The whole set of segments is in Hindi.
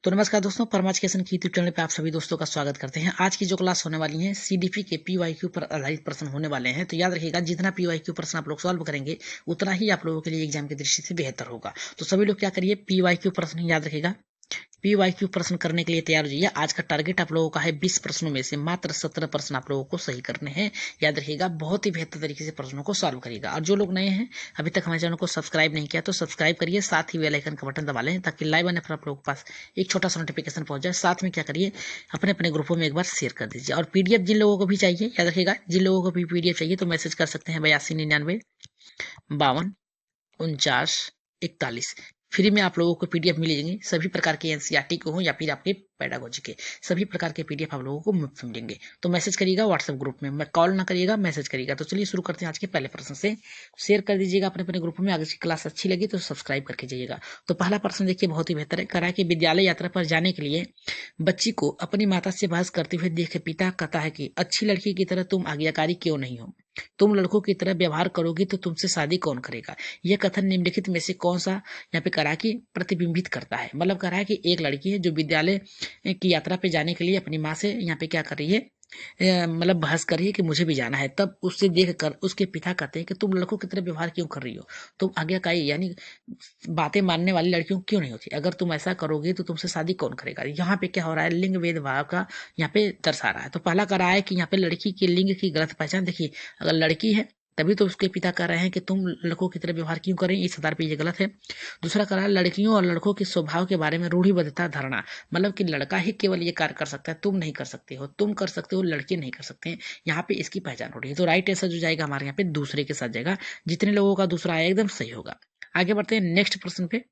तो नमस्कार दोस्तों, परमा एजुकेशन की यूट्यूब चैनल पे आप सभी दोस्तों का स्वागत करते हैं। आज की जो क्लास होने वाली है सीडीपी के पीवाईक्यू पर आधारित प्रश्न होने वाले हैं। तो याद रखिएगा, जितना पीवाईक्यू प्रश्न आप लोग सॉल्व करेंगे उतना ही आप लोगों के लिए एग्जाम की दृष्टि से बेहतर होगा। तो सभी लोग क्या करिए, पीवाईक्यू प्रश्न याद रखिएगा, पीवाईक्यू प्रश्न करने के लिए तैयार हो जाइए। आज का टारगेट आप लोगों का है 20 प्रश्नों में से मात्र 17 प्रश्न आप लोगों को सही करने हैं। याद रखिएगा, बहुत ही बेहतर तरीके से प्रश्नों को सॉल्व करिएगा। और जो लोग नए हैं, अभी तक हमारे चैनल को सब्सक्राइब नहीं किया तो सब्सक्राइब करिए, साथ ही बेल आइकन का बटन दबा लें ताकि लाइव आने पर आप लोगों के पास एक छोटा सा नोटिफिकेशन पहुंच जाए। साथ में क्या करिए, अपने अपने ग्रुपों में एक बार शेयर कर दीजिए। और पीडीएफ जिन लोगों को भी चाहिए, याद रखिएगा, जिन लोगों को भी पीडीएफ चाहिए तो मैसेज कर सकते हैं 8299 52 49 41। फ्री में आप लोगों को पीडीएफ मिलेंगे, सभी प्रकार के एनसीईआरटी को हो या फिर आपके पेडागोजी के सभी प्रकार के पीडीएफ आप लोगों को मुफ्त में मिलेंगे। तो मैसेज करिएगा व्हाट्सएप ग्रुप में, मैं कॉल ना करिएगा, मैसेज करिएगा। तो चलिए शुरू करते हैं आज के पहले प्रश्न से। शेयर कर दीजिएगा अपने अपने ग्रुप में। अगर इसकी क्लास अच्छी लगी तो सब्सक्राइब करके जाइएगा। तो पहला प्रश्न देखिए, बहुत ही बेहतर है। कह रहा है कि विद्यालय यात्रा पर जाने के लिए बच्ची को अपनी माता से बहस करते हुए देख पिता कहता है कि अच्छी लड़की की तरह तुम आज्ञाकारी क्यों नहीं हो, तुम लड़कों की तरह व्यवहार करोगी तो तुमसे शादी कौन करेगा। यह कथन निम्नलिखित में से कौन सा यहाँ पे करा कि प्रतिबिंबित करता है। मतलब कह रहा है कि एक लड़की है जो विद्यालय की यात्रा पे जाने के लिए अपनी माँ से यहाँ पे क्या कर रही है, मतलब बहस कर रही है कि मुझे भी जाना है। तब उससे देख कर उसके पिता कहते हैं कि तुम लड़कों की तरह व्यवहार क्यों कर रही हो, तुम आज्ञाकारी यानी बातें मानने वाली लड़कियों क्यों नहीं होती, अगर तुम ऐसा करोगे तो तुमसे शादी कौन करेगा। यहाँ पे क्या हो रहा है, लिंग भेदभाव का यहाँ पे दर्शा रहा है। तो पहला कह रहा है कि यहाँ पे लड़की के लिंग की गलत पहचान। देखिए, अगर लड़की है तभी तो उसके पिता कह रहे हैं कि तुम लड़कों की तरह व्यवहार क्यों करें, इस आधार पे ये गलत है। दूसरा कह रहा है लड़कियों और लड़कों के स्वभाव के बारे में रूढ़िबद्धता धारणा, मतलब कि लड़का ही केवल ये कार्य कर सकता है, तुम नहीं कर सकते हो, तुम कर सकते हो लड़के नहीं कर सकते हैं। यहाँ पे इसकी पहचान हो रही है। तो राइट आंसर जो जाएगा हमारे यहाँ पे दूसरे के साथ जाएगा। जितने लोगों का दूसरा आया एकदम सही होगा। आगे बढ़ते हैं नेक्स्ट प्रश्न पे।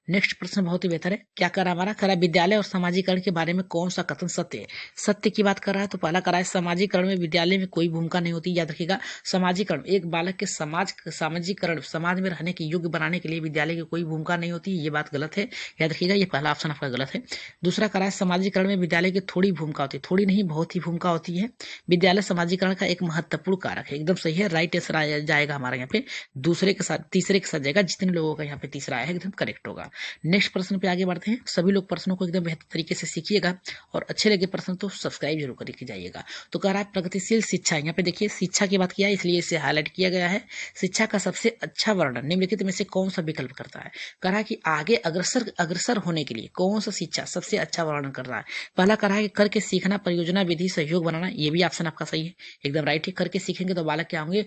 नेक्स्ट प्रश्न बहुत ही बेहतर है। क्या कर रहा है हमारा, करा विद्यालय और सामाजिकरण के बारे में कौन सा कथन सत्य है। सत्य की बात कर रहा है। तो पहला करा है सामाजिकरण में विद्यालय में कोई भूमिका नहीं होती। याद रखिएगा, सामाजिकरण एक बालक के सामाजिकरण समाज में रहने के योग्य बनाने के लिए विद्यालय की कोई भूमिका नहीं होती, ये बात गलत है। याद रखिएगा, ये पहला ऑप्शन आपका गलत है। दूसरा करा है सामाजिकरण में विद्यालय की थोड़ी भूमिका होती है, थोड़ी नहीं बहुत ही भूमिका होती है। विद्यालय सामाजिकरण का एक महत्वपूर्ण कारक है, एकदम सही है। राइट आंसर जाएगा हमारा यहाँ पे दूसरे के साथ, तीसरे के साथ जाएगा। जितने लोगों का यहाँ पे तीसरा आया है एकदम करेक्ट होगा। नेक्स्ट प्रश्न पे आगे बढ़ते हैं। सभी लोग प्रश्नों को एकदम बेहतर तरीके से सीखिएगा और अच्छे लगे प्रश्न तो सब्सक्राइब जरूर करके जाइएगा। तो कह रहा है प्रगतिशील शिक्षा, यहाँ पे देखिए शिक्षा की बात किया है इसलिए इसे हाईलाइट किया गया है। शिक्षा का सबसे अच्छा वर्णन निम्नलिखित में से कौन सा विकल्प करता है। कह रहा है कि आगे अग्रसर अग्रसर होने के लिए कौन सा शिक्षा सबसे अच्छा वर्णन कर रहा है। पहला कह रहा है कि करके सीखना, परियोजना, विधि, सहयोग बनाना, ये भी ऑप्शन आपका सही है, एकदम राइट है। करके सीखेंगे तो बालक क्या होंगे,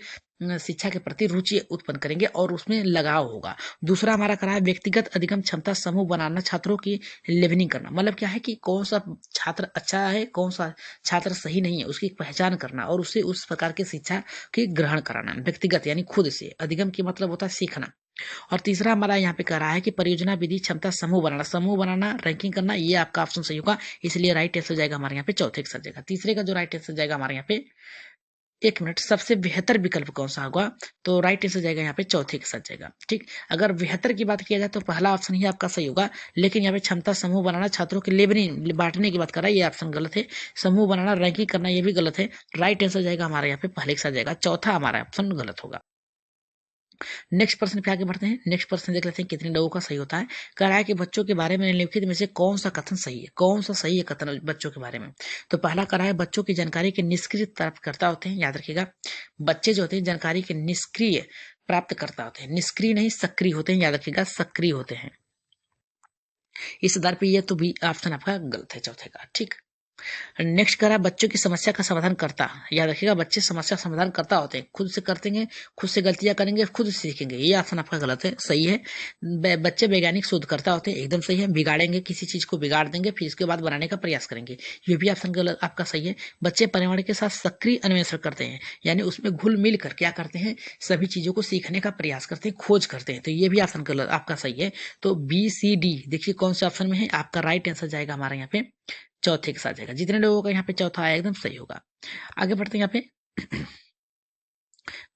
शिक्षा के प्रति रुचि उत्पन्न करेंगे और उसमें लगाव होगा। दूसरा हमारा करा है व्यक्तिगत अधिगम क्षमता समूह बनाना, छात्रों की लेवलिंग करना। मतलब क्या है कि कौन सा छात्र अच्छा है, कौन सा छात्र सही नहीं है, उसकी पहचान करना और उससे उस प्रकार की शिक्षा की ग्रहण कराना। व्यक्तिगत यानी खुद से, अधिगम की मतलब होता है सीखना। और तीसरा हमारा यहाँ पे कह रहा है कि परियोजना, विधि, क्षमता, समूह बनाना, रैंकिंग करना, ये आपका ऑप्शन सही होगा। इसलिए राइट आंसर जाएगा हमारे यहाँ पे चौथे के साथ जाएगा। तीसरे का जो राइट आंसर जाएगा हमारे यहाँ पे, एक मिनट, सबसे बेहतर विकल्प कौन सा होगा, तो राइट आंसर जाएगा यहाँ पे चौथे के साथ जाएगा। ठीक, अगर बेहतर की बात किया जाए तो पहला ऑप्शन ही आपका सही होगा। लेकिन यहाँ पे क्षमता, समूह बनाना, छात्रों के लेवलिंग बांटने की बात कर रहा है, ये ऑप्शन गलत है। समूह बनाना, रैंकिंग करना, ये भी गलत है। राइट आंसर जाएगा हमारे यहाँ पे पहले के साथ जाएगा, चौथा हमारा ऑप्शन गलत होगा। नेक्स्ट प्रश्न पे आगे बढ़ते हैं। नेक्स्ट प्रश्न देख लेते हैं कितने लोगों का सही होता है। कह रहा है कि बच्चों के बारे में निम्नलिखित में से कौन सा कथन सही है, कौन सा सही है कथन बच्चों के बारे में। तो पहला कह रहा है बच्चों की जानकारी के निष्क्रिय प्राप्तकर्ता होते हैं। याद रखिएगा, बच्चे जो होते हैं जानकारी के निष्क्रिय प्राप्तकर्ता होते हैं, निष्क्रिय नहीं सक्रिय होते हैं। याद रखिएगा, सक्रिय होते हैं। इस आधार पर यह तो भी ऑप्शन आपका गलत है चौथे का। ठीक, नेक्स्ट करा बच्चों की समस्या का समाधान करता। याद रखिएगा, बच्चे समस्या समाधान करता होते हैं, खुद से करतेंगे, खुद से गलतियां करेंगे, खुद से सीखेंगे, ये ऑप्शन आपका गलत है। सही है, बच्चे वैज्ञानिक शोध करता होते हैं, एकदम सही है। बिगाड़ेंगे, किसी चीज को बिगाड़ देंगे फिर इसके बाद बनाने का प्रयास करेंगे, ये भी ऑप्शन गलत आपका सही है। बच्चे पर्यावरण के साथ सक्रिय अन्वेषण करते हैं, यानी उसमें घुल मिल कर क्या करते हैं, सभी चीजों को सीखने का प्रयास करते हैं, खोज करते हैं, तो ये भी ऑप्शन गलत आपका सही है। तो बी सी डी देखिए कौन से ऑप्शन में है, आपका राइट आंसर जाएगा हमारे यहाँ पे चौथे के साथ जाएगा। जितने लोगों का यहाँ पे चौथा आया एकदम सही होगा। आगे बढ़ते हैं यहाँ पे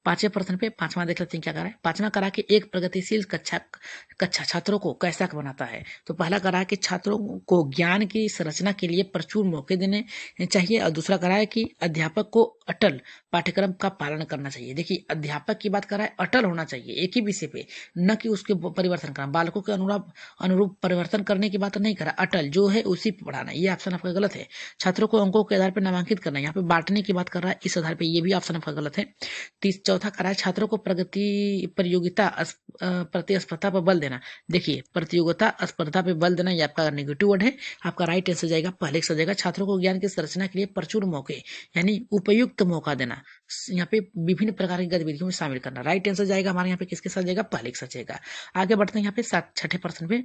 पांचवें प्रश्न पे पांचवा देख लेते हैं क्या करा है। पांचवा करा कि एक प्रगतिशील कक्षा छात्रों को कैसा बनाता है। तो पहला करा है कि छात्रों को ज्ञान की संरचना के लिए प्रचुर मौके देने चाहिए, और दूसरा करा है कि अध्यापक को अटल पाठ्यक्रम का पालन करना चाहिए। देखिए अध्यापक की बात कर रहा है, अटल होना चाहिए एक ही विषय पे, न कि उसके परिवर्तन करना। बालकों के अनुरूप परिवर्तन करने की बात नहीं करा, अटल जो है उसी पे पढ़ाना। ये ऑप्शन आपका गलत है। छात्रों को अंकों के आधार पर नामांकित करना, यहाँ पे बांटने की बात कर रहा है इस आधार पर, ये भी ऑप्शन आपका गलत है। चौथा करा है छात्रों को प्रतिस्पर्धा पर बल देना। देखिए प्रतियोगिता स्पर्धा पे बल देना, ये आपका नेगेटिव वर्ड है। आपका राइट आंसर जाएगा पहले का जाएगा छात्रों को ज्ञान की संरचना के लिए प्रचुर मौके यानी उपयुक्त मौका देना, यहाँ पे विभिन्न प्रकार की गतिविधियों में शामिल करना। राइट आंसर जाएगा हमारे यहाँ पे किसके साथ जाएगा, पहले के साथ जाएगा। आगे बढ़ते हैं यहाँ पे छठे प्रश्न पे।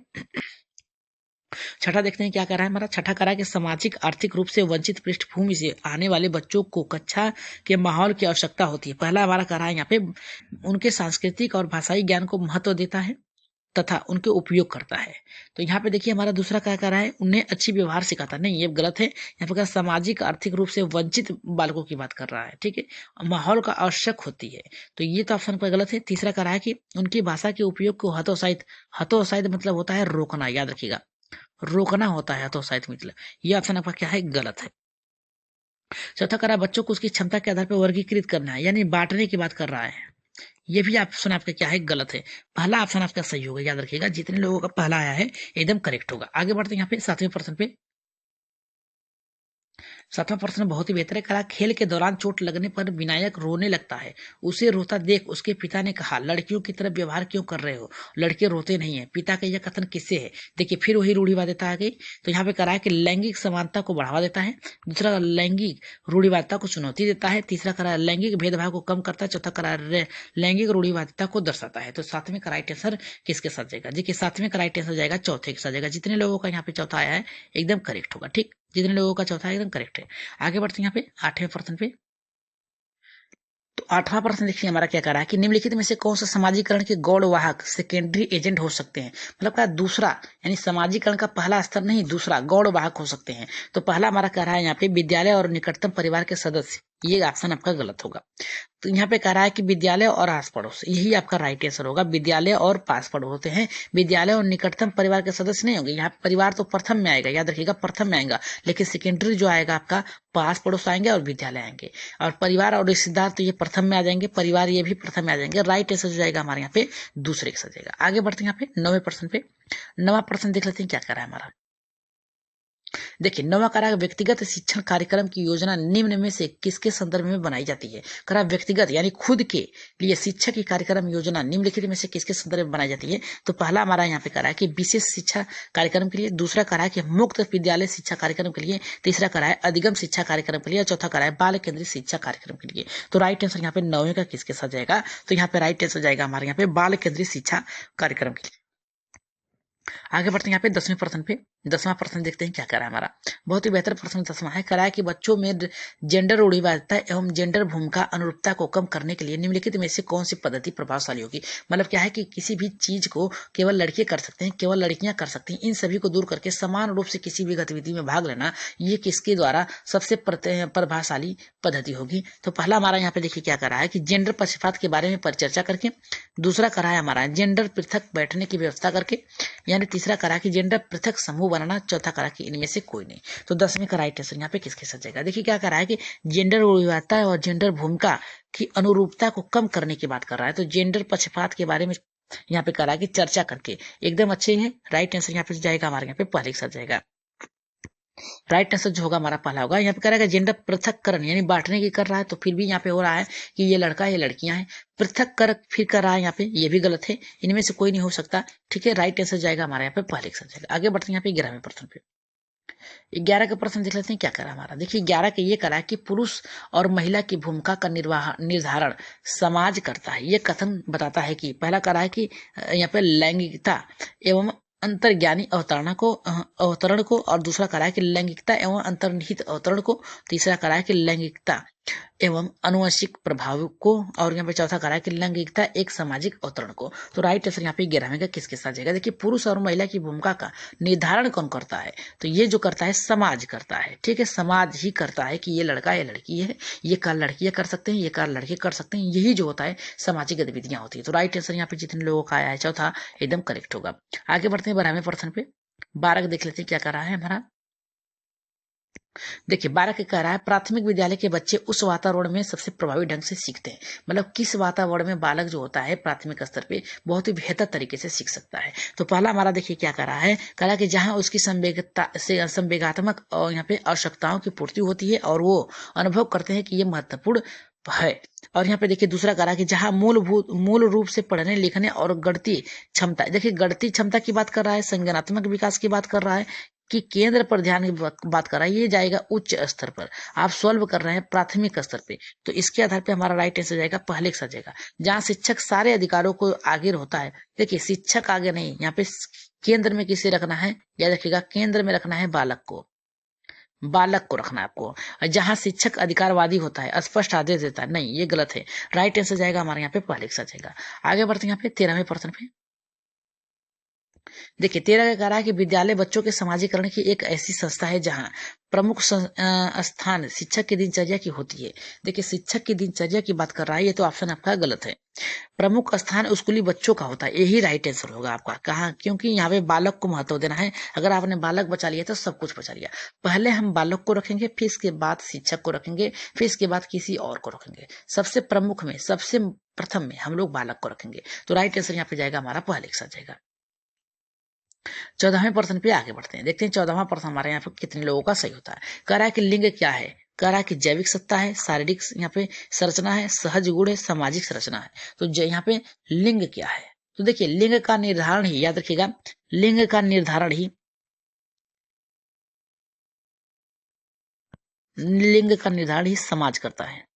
छठा देखते हैं क्या कह रहा है हमारा। छठा कह रहा है कि सामाजिक आर्थिक रूप से वंचित पृष्ठभूमि से आने वाले बच्चों को कक्षा के माहौल की आवश्यकता होती है। पहला हमारा कह रहा है यहाँ पे उनके सांस्कृतिक और भाषाई ज्ञान को महत्व देता है तथा उनके उपयोग करता है। तो यहाँ पे देखिए हमारा दूसरा क्या कह रहा है, उन्हें अच्छी व्यवहार सिखाता। नहीं, ये गलत है। यहाँ पे सामाजिक आर्थिक रूप से वंचित बालकों की बात कर रहा है, ठीक है, माहौल का आवश्यक होती है, तो ये तो ऑप्शन पर गलत है। तीसरा कह रहा है कि उनकी भाषा के उपयोग को हतोत्साहित मतलब होता है रोकना, याद रखिएगा, रोकना होता है हतोत्साहित मतलब। ये ऑप्शन आपका क्या है, गलत है। चौथा कह रहा है बच्चों को उसकी क्षमता के आधार पर वर्गीकृत करना है, यानी बांटने की बात कर रहा है। ये भी ऑप्शन आपका क्या है, गलत है। पहला ऑप्शन आपका सही होगा, याद रखिएगा, जितने लोगों का पहला आया है एकदम करेक्ट होगा। आगे बढ़ते हैं यहाँ पे सातवें प्रश्न पे। सातवां प्रश्न बहुत ही बेहतर है। कहा खेल के दौरान चोट लगने पर विनायक रोने लगता है, उसे रोता देख उसके पिता ने कहा लड़कियों की तरफ व्यवहार क्यों कर रहे हो, लड़के रोते नहीं है। पिता का यह कथन किससे है। देखिए फिर वही रूढ़िवादिता आ गई। तो यहाँ पे कहा है कि लैंगिक समानता को बढ़ावा देता है, दूसरा लैंगिक रूढ़िवादिता को चुनौती देता है, तीसरा करा लैंगिक भेदभाव को कम करता है, चौथा करा लैंगिक रूढ़िवादिता को दर्शाता है। तो सातवें का राइट आंसर किसके साथ जाएगा, देखिए सातवें का राइट आंसर जाएगा चौथे के साथ जाएगा। जितने लोगों का यहाँ पे चौथा आया है एकदम करेक्ट होगा, ठीक, जितने लोगों का चौथा एकदम करेक्ट है। आगे बढ़ते हैं यहाँ पे आठवें प्रश्न पे। तो आठवां प्रश्न देखिए हमारा क्या कह रहा है कि निम्नलिखित में से कौन सा समाजीकरण के गौड़वाहक सेकेंडरी एजेंट हो सकते हैं। मतलब क्या, दूसरा यानी समाजीकरण का पहला स्तर नहीं, दूसरा गौड़वाहक हो सकते हैं। तो पहला हमारा कह रहा है यहाँ पे विद्यालय और निकटतम परिवार के सदस्य, ये ऑप्शन आपका गलत होगा। तो यहाँ पे कह रहा है कि विद्यालय और आस पड़ोस, यही आपका राइट आंसर होगा। विद्यालय और पास पड़ोस होते हैं, विद्यालय और निकटतम परिवार के सदस्य नहीं होंगे। यहाँ पे परिवार तो प्रथम में आएगा, याद रखिएगा प्रथम में आएगा, लेकिन सेकेंडरी जो आएगा आपका पास पड़ोस आएंगे और विद्यालय आएंगे, और परिवार और रिश्तेदार तो ये प्रथम में आ जाएंगे, परिवार ये भी प्रथम में आ जाएंगे। राइट आंसर जो जाएगा हमारे यहाँ पे दूसरे के साथ जाएगा। आगे बढ़ते हैं यहाँ पे नौवें प्रश्न पे। नवा प्रश्न देख लेते हैं क्या कर रहा है हमारा। देखिए नवा करा व्यक्तिगत शिक्षण कार्यक्रम की योजना निम्न में से किसके संदर्भ में बनाई जाती है। करा व्यक्तिगत यानी खुद के लिए शिक्षा की कार्यक्रम योजना निम्नलिखित में से किसके संदर्भ में बनाई जाती है। तो पहला हमारा यहाँ पे करा है कि विशेष शिक्षा कार्यक्रम के लिए, दूसरा करा है कि मुक्त विद्यालय शिक्षा कार्यक्रम के लिए, तीसरा करा है अधिगम शिक्षा कार्यक्रम के लिए, चौथा करा है बाल केंद्रित शिक्षा कार्यक्रम के लिए। तो राइट आंसर यहाँ पे नौवें का किसके साथ जाएगा, तो यहाँ पे राइट आंसर जाएगा हमारे यहाँ पे बाल केंद्रित शिक्षा कार्यक्रम के लिए। आगे बढ़ते हैं यहाँ पे दसवें प्रश्न पे। दसवां प्रश्न देखते हैं क्या करा है हमारा। बहुत ही बेहतर प्रश्न दसवां है। करा है कि बच्चों में जेंडर रूढ़िवादिता एवं जेंडर भूमिका अनुरूपता को कम करने के लिए निम्नलिखित में से कौन सी पद्धति प्रभावशाली होगी। मतलब क्या है कि किसी भी चीज को केवल लड़के कर सकते हैं, केवल लड़कियां कर सकती हैं, इन सभी को दूर करके समान रूप से किसी भी गतिविधि में भाग लेना, ये किसके द्वारा सबसे प्रभावशाली पद्धति होगी। तो पहला हमारा यहाँ पे देखिए क्या करा है कि जेंडर पक्षपात के बारे में परिचर्चा करके, दूसरा करा है हमारा जेंडर पृथक बैठने की व्यवस्था करके, यानी तीसरा करा कि जेंडर पृथक समूह बनाना, चौथा करा कि इनमें से कोई नहीं। तो 10वें का राइट आंसर यहाँ पे किसके साथ जाएगा। देखिए क्या करा है कि जेंडर रूढ़िवादिता और जेंडर भूमिका की अनुरूपता को कम करने की बात कर रहा है। तो जेंडर पक्षपात के बारे में यहाँ पे करा कि चर्चा करके, एकदम अच्छे हैं। राइट आंसर यहाँ पे जाएगा हमारे यहाँ पे पहले के साथ जाएगा। राइट आंसर जो होगा हमारा पहला होगा। यहाँ पे करेगा जेंडर पृथककरण यानी बांटने की कर रहा है, तो फिर भी यहाँ पे हो रहा है कि ये लड़का ये लड़कियां हैं। पृथक कर फिर कर रहा है यहाँ पे, ये भी गलत है, इनमें से कोई नहीं हो सकता, ठीक है। राइट आंसर जाएगा हमारे यहाँ पे पहले के साथ जाएगा। आगे बढ़ते हैं यहाँ पे 11वें प्रश्न पे। 11 का प्रश्न देख लेते हैं क्या करा हमारा। देखिए 11 का ये करा कि पुरुष और महिला की भूमिका का निर्धारण समाज करता है। ये कथन बताता है कि पहला करा है कि यहाँ पे लैंगिकता एवं अंतर्ज्ञानी अवतरण को, और दूसरा करा है कि लैंगिकता एवं अंतर्निहित अवतरण को, तीसरा करा है कि लैंगिकता एवं अनुवंशिक प्रभाव को, और यहाँ पे चौथा करा है कि लैंगिकता एक सामाजिक अवतरण को। तो राइट आंसर यहाँ पे 11वें का किसके साथ जाएगा? देखिए, पुरुष और महिला की भूमिका का निर्धारण कौन करता है? तो ये जो करता है समाज करता है। ठीक है, समाज ही करता है कि ये लड़का ये लड़की है, ये कार्य लड़कियां कर सकते हैं, ये कार्य लड़के कर सकते हैं। यही जो होता है सामाजिक गतिविधियां होती है। तो राइट आंसर यहाँ पे जितने लोगों का आया है चौथा एकदम करेक्ट होगा। आगे बढ़ते हैं 12वें प्रश्न पे। 12 देख लेते हैं क्या कर रहा है हमारा। देखिए, 12 के कह रहा है प्राथमिक विद्यालय के बच्चे उस वातावरण में सबसे प्रभावी ढंग से सीखते हैं। मतलब किस वातावरण में बालक जो होता है प्राथमिक स्तर पे बहुत ही बेहतर तरीके से सीख सकता है। तो पहला हमारा देखिए क्या कर रहा है, कह रहा है कि जहां उसकी संवेगात्मक और यहाँ पे आवश्यकताओं की पूर्ति होती है और वो अनुभव करते हैं कि ये महत्वपूर्ण है। और यहाँ पे देखिए दूसरा कह रहा है कि जहां मूल रूप से पढ़ने लिखने और गणितीय क्षमता, देखिए गणितीय क्षमता की बात कर रहा है, संज्ञानात्मक विकास की बात कर रहा है, कि केंद्र पर ध्यान की बात कर रहा है, ये जाएगा उच्च स्तर पर। आप सॉल्व कर रहे हैं प्राथमिक स्तर पे, तो इसके आधार पे हमारा राइट आंसर जाएगा पहले का जाएगा, जहां शिक्षक सारे अधिकारों को आगे होता है। देखिए, शिक्षक आगे नहीं, यहाँ पे केंद्र में किसे रखना है, याद रखिएगा, केंद्र में रखना है बालक को, बालक को रखना है आपको। जहां शिक्षक अधिकारवादी होता है, स्पष्ट आदेश देता है, नहीं, ये गलत है। राइट आंसर जाएगा हमारे यहाँ पे पहले का जाएगा। आगे बढ़ते हैं यहाँ पे 13वें प्रश्न पे। देखिए, 13 का कह रहा है कि विद्यालय बच्चों के समाजीकरण की एक ऐसी संस्था है जहां प्रमुख स्थान शिक्षक की दिनचर्या की होती है। देखिए, शिक्षक की दिनचर्या की बात कर रहा है, ये तो ऑप्शन आपका गलत है। प्रमुख स्थान स्कूली बच्चों का होता है, यही राइट आंसर होगा आपका। कहा? क्योंकि यहाँ पे बालक को महत्व देना है। अगर आपने बालक बचा लिया तो सब कुछ बचा लिया। पहले हम बालक को रखेंगे, फिर इसके बाद शिक्षक को रखेंगे, फिर इसके बाद किसी और को रखेंगे। सबसे प्रमुख में, सबसे प्रथम में हम लोग बालक को रखेंगे। तो राइट आंसर यहाँ पे जाएगा हमारा पहले के साथ जाएगा। 14वें प्रश्न पे आगे बढ़ते हैं, देखते हैं 14वां प्रश्न हमारे यहाँ पे कितने लोगों का सही होता है। कह रहा है कि लिंग क्या है? कह रहा है कि जैविक सत्ता है, शारीरिक यहाँ पे संरचना है, सहज गुण है, सामाजिक संरचना है। तो यहाँ पे लिंग क्या है? तो देखिए, लिंग का निर्धारण ही, याद रखिएगा, लिंग का निर्धारण ही, लिंग का निर्धारण ही समाज करता है।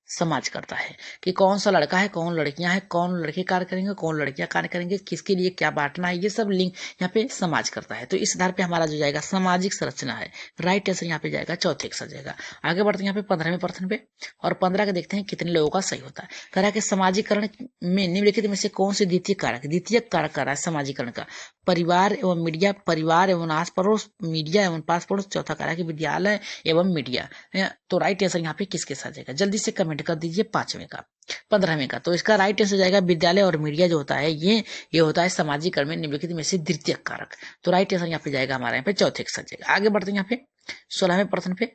समाज करता है कि कौन सा लड़का है, कौन लड़कियां हैं, कौन लड़के कार्य करेंगे, कौन लड़कियां कार्य करेंगे, किसके लिए क्या बांटना है, ये सब लिंग यहाँ पे समाज करता है। तो इस आधार पे हमारा जो जाएगा सामाजिक संरचना है। राइट आंसर यहाँ पे जाएगा चौथे के साथ जाएगा। आगे बढ़ते हैं यहाँ पे 15वें प्रश्न पे, और 15 का देखते हैं कितने लोगों का सही होता है। कह रहा है कि समाजीकरण में निम्नलिखित में से कौन से द्वितीय कारक, द्वितीय कारक कर रहा है समाजीकरण का? परिवार एवं मीडिया, परिवार एवं आस पड़ोस, मीडिया एवं पास पड़ोस, चौथा कह रहा है कि विद्यालय एवं मीडिया। तो राइट आंसर यहाँ पे किसके साथ जाएगा? जल्दी से कमेंट कर दीजिए 5वें का, 15वें का। तो इसका राइट आंसर जाएगा विद्यालय और मीडिया जो होता है, ये होता है सामाजिकरण में निम्नलिखित में से द्वितीय कारक। तो राइट आंसर यहाँ पे जाएगा हमारे यहाँ पे चौथे के साथ जाएगा। आगे बढ़ते हैं यहाँ पे 16वें प्रश्न पे।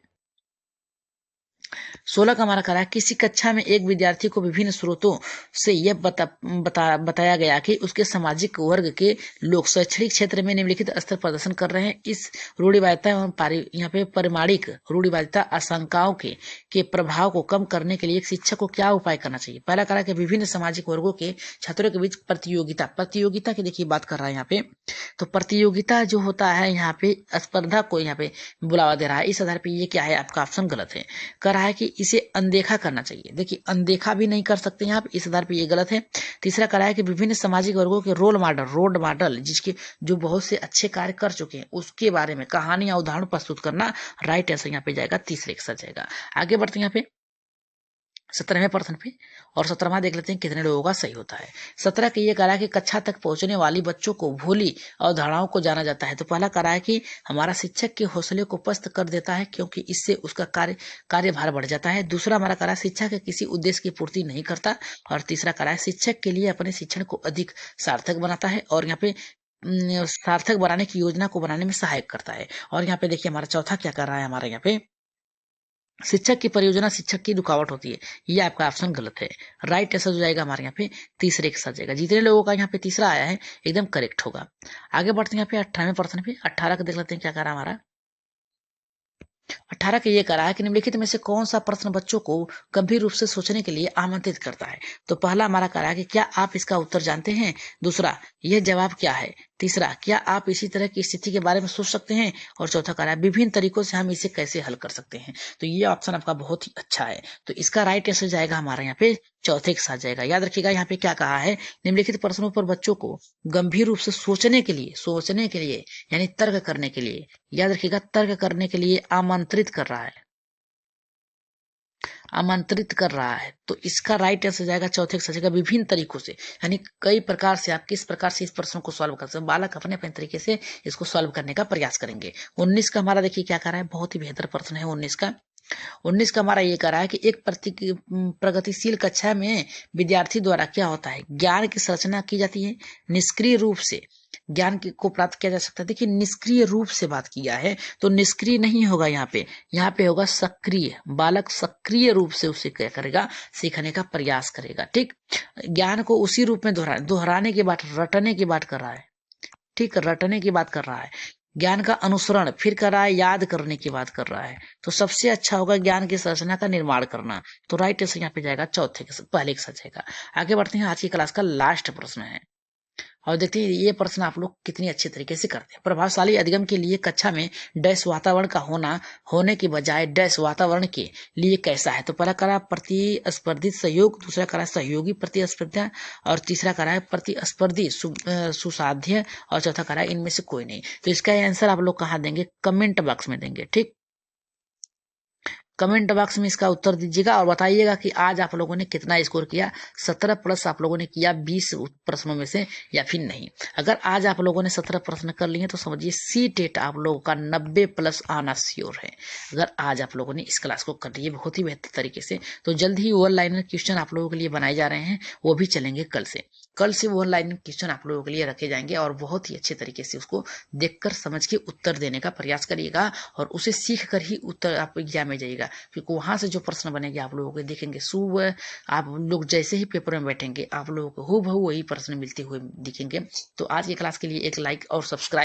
16 का हमारा कह रहा है किसी कक्षा में एक विद्यार्थी को विभिन्न स्रोतों से यह बताया गया कि उसके सामाजिक वर्ग के लोग शैक्षणिक क्षेत्र में निम्नलिखित स्तर प्रदर्शन कर रहे हैं। इस रूढ़िवादिता एवं यहाँ पे परिमाणिक रूढ़िवादिता आशंकाओं के प्रभाव को कम करने के लिए एक शिक्षक को क्या उपाय करना चाहिए? पहला कह रहा है कि विभिन्न सामाजिक वर्गों के छात्रों के बीच प्रतियोगिता की देखिए बात कर रहा है यहाँ पे। तो प्रतियोगिता जो होता है यहाँ पे स्पर्धा को यहाँ पे बुलावा दे रहा है। इस आधार पर ये क्या है? आपका ऑप्शन गलत है। कह रहा है कि इसे अनदेखा करना चाहिए। देखिए, अनदेखा भी नहीं कर सकते हैं आप, इस आधार पे ये गलत है। तीसरा कह रहा है कि विभिन्न सामाजिक वर्गों के रोल मॉडल जिसके जो बहुत से अच्छे कार्य कर चुके हैं उसके बारे में कहानी या उदाहरण प्रस्तुत करना। राइट आंसर यहाँ पे जाएगा तीसरे के साथ जाएगा। आगे बढ़ते हैं यहाँ पे 17वें प्रश्न पे, और 17वां देख लेते हैं कितने लोगों का सही होता है। 17 का ये कह रहा है कि कक्षा तक पहुंचने वाली बच्चों को भोली अवधारणाओं को जाना जाता है। तो पहला कह रहा है कि हमारा शिक्षक के हौसले को पस्त कर देता है क्योंकि इससे उसका कार्यभार बढ़ जाता है। दूसरा हमारा कह रहा है शिक्षा के किसी उद्देश्य की पूर्ति नहीं करता। और तीसरा कह रहा है शिक्षक के लिए अपने शिक्षण को अधिक सार्थक बनाता है और यहाँ पे सार्थक बनाने की योजना को बनाने में सहायक करता है। और यहाँ पे देखिए हमारा चौथा क्या कर रहा है, हमारा यहाँ पे शिक्षक की परियोजना शिक्षक की रुकावट होती है। ये आपका ऑप्शन गलत है। राइट आंसर हो जाएगा हमारे यहाँ पे तीसरे के साथ जाएगा। जितने लोगों का यहाँ पे तीसरा आया है एकदम करेक्ट होगा। आगे बढ़ते हैं यहाँ पे 18वें प्रश्न पे। 18 का देख लेते हैं क्या कह रहा है हमारा। 18 का ये करा है कि निम्नलिखित में से कौन सा प्रश्न बच्चों को गंभीर रूप से सोचने के लिए आमंत्रित करता है? तो पहला हमारा करा है कि क्या आप इसका उत्तर जानते हैं? दूसरा, यह जवाब क्या है? तीसरा, क्या आप इसी तरह की स्थिति के बारे में सोच सकते हैं? और चौथा करा है विभिन्न तरीकों से हम इसे कैसे हल कर सकते हैं? तो ये ऑप्शन आपका बहुत ही अच्छा है। तो इसका राइट आंसर जाएगा हमारा यहाँ पे चौथे के साथ जाएगा। याद रखिएगा यहाँ पे क्या कहा है, निम्नलिखित प्रश्नों पर बच्चों को गंभीर रूप से सोचने के लिए यानी तर्क करने के लिए, याद रखिएगा तर्क करने के लिए आमंत्रित कर रहा है। आमंत्रित कर रहा है। तो इसका राइट आंसर जाएगा चौथे का सजेगा विभिन्न तरीकों से, यानी कई प्रकार से आप किस प्रकार से इस प्रश्न को सॉल्व कर सकते हैं। बालक अपने अपने तरीके से इसको सॉल्व करने का प्रयास करेंगे। 19 का हमारा देखिए क्या कर रहा है, बहुत ही बेहतर प्रश्न है 19 का। 19 का हमारा ये कर रहा है कि एक प्रगतिशील कक्षा में विद्यार्थी द्वारा क्या होता है, ज्ञान की संरचना की जाती है निष्क्रिय रूप से। ज्ञान को प्राप्त किया जा सकता है। देखिए निष्क्रिय रूप से बात किया है तो निष्क्रिय नहीं होगा, यहाँ पे होगा सक्रिय। बालक सक्रिय रूप से उसे क्या करेगा, सीखने का प्रयास करेगा। ठीक, ज्ञान को उसी रूप में दोहराने की बात, रटने की बात कर रहा है। ठीक, रटने की बात कर रहा है। ज्ञान का अनुसरण फिर कर रहा है, याद करने की बात कर रहा है। तो सबसे अच्छा होगा ज्ञान की संरचना का निर्माण करना। तो राइट आंसर यहाँ पे जाएगा चौथे के पहले का सच जाएगा। आगे बढ़ते हैं, आज की क्लास का लास्ट प्रश्न है और देखते हैं ये प्रश्न आप लोग कितनी अच्छे तरीके से करते हैं। प्रभावशाली अधिगम के लिए कक्षा में डैश वातावरण का होने के बजाय डैश वातावरण के लिए कैसा है। तो पहला करा प्रतिस्पर्धी सहयोग, दूसरा करा सहयोगी प्रतिस्पर्धा और तीसरा करा है प्रतिस्पर्धी सुसाध्य और चौथा करा है इनमें से कोई नहीं। तो इसका आंसर आप लोग कहाँ देंगे, कमेंट बॉक्स में देंगे। ठीक, कमेंट बॉक्स में इसका उत्तर दीजिएगा और बताइएगा कि आज आप लोगों ने कितना स्कोर किया। 17 प्लस आप लोगों ने किया 20 प्रश्नों में से या फिर नहीं। अगर आज आप लोगों ने 17 प्रश्न कर लिए तो समझिए सी टेट आप लोगों का 90 प्लस आना श्योर है। अगर आज आप लोगों ने इस क्लास को कर लिए बहुत ही बेहतर तरीके से, तो जल्द ही वन लाइनर क्वेश्चन आप लोगों के लिए बनाए जा रहे हैं, वो भी चलेंगे कल से। कल से वन लाइनर क्वेश्चन आप लोगों के लिए रखे जाएंगे और बहुत ही अच्छे तरीके से उसको देखकर समझ के उत्तर देने का प्रयास करिएगा और उसे सीख कर ही उत्तर आप एग्जाम में जाइएगा, क्योंकि वहां से जो प्रश्न बनेंगे आप लोगों को देखेंगे सुबह आप लोग जैसे ही पेपर में बैठेंगे आप लोगों को हूबहू वही प्रश्न मिलते हुए दिखेंगे। तो आज की क्लास के लिए एक लाइक और सब्सक्राइब